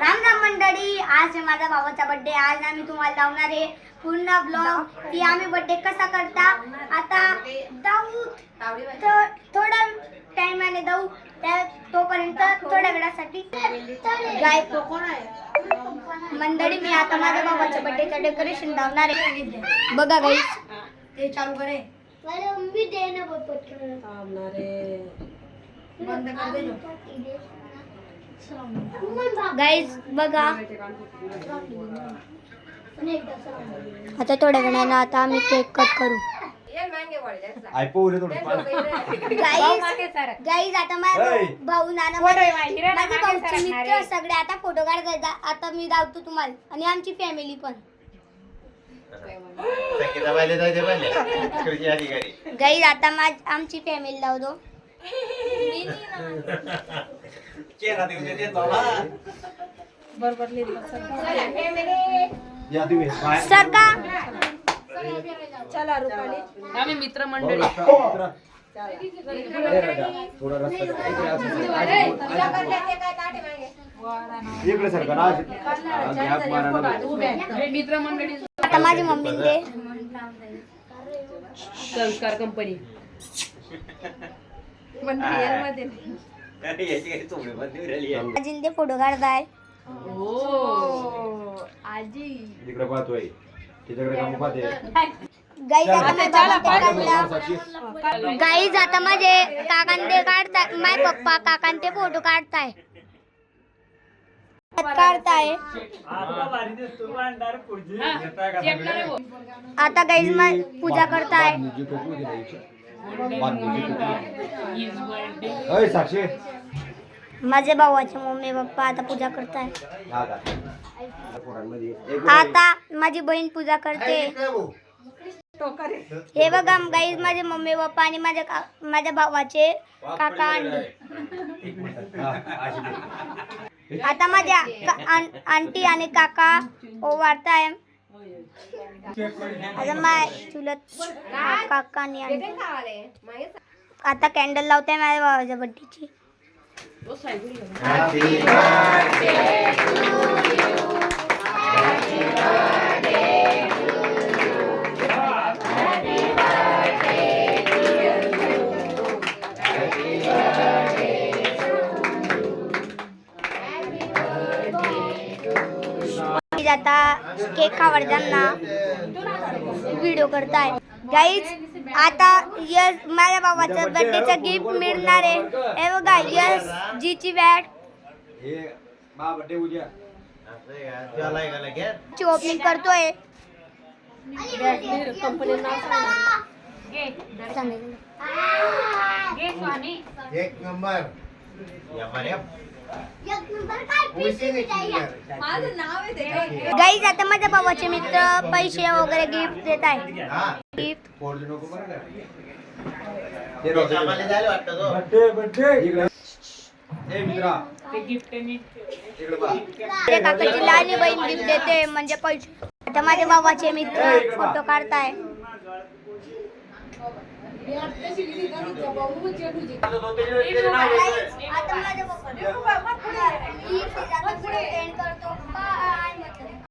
राम राम मंडळी, आज आहे माझा भावाचा बर्थडे. आज आम्ही तुम्हाला लावणार आहे पूर्ण ब्लॉग की आम्ही बर्थडे कसा करता. आता जाऊ थोडा टाइमाने जाऊ तोपर्यंत थोड्या वेळासाठी गाय मंडळी मी आता माझ्या भावाच्या बर्थडेचं डेकोरेशन लावणार आहे. बघा गाईस, ते चालू करे मी देणं बंद कर दे गाईज. बघा आता थोड्या वेळानं आता आम्ही केक कट करू. गाईज आता माझा भाऊ नाना माझे भाऊचे मित्र सगळे आता फोटो काढतात. आता मी दावतो तुम्हाला आणि आमची फॅमिली पण. गाईज आता आमची फॅमिली लावतो. सरका चला रुपाली आम्ही मित्र मंडळी मित्र मंडळी. आता माझी मम्मी दे संस्कार कंपनी आजीन ते फोटो काढताय. आजी गाईज आता माझे काकांते काढताय, माझे पप्पा काकांते फोटो काढताय. आता गाईज पूजा करताय. माझे भावाचे मम्मी पप्पा आता पूजा करताय. आता माझी बहीण पूजा करते. हे बघा गाईज, माझे मम्मी पप्पा आणि माझ्या भावाचे काका आता माझ्या आंटी आणि काका ओवाळताय. आता माय चुलत काका आणि आंटी आता कॅन्डल लावताय माझ्या भावाच्या बर्थडेची. आता केक खावडताना व्हिडिओ करताय. गाईज आता यस माझ्या भावाचं बर्थडेचं गिफ्ट मिळणार आहे. हे बघा यस जीची बॅट ची ओपनिंग करतोय. एक नंबर गाईज आता माझ्या भावाचे मित्र पैसे वगैरे गिफ्ट देत आहे. गिफ्ट काकाची लहानी बहीण गिफ्ट देते म्हणजे पैसे. आता माझ्या भावाचे मित्र फोटो काढताय. आता माझ्या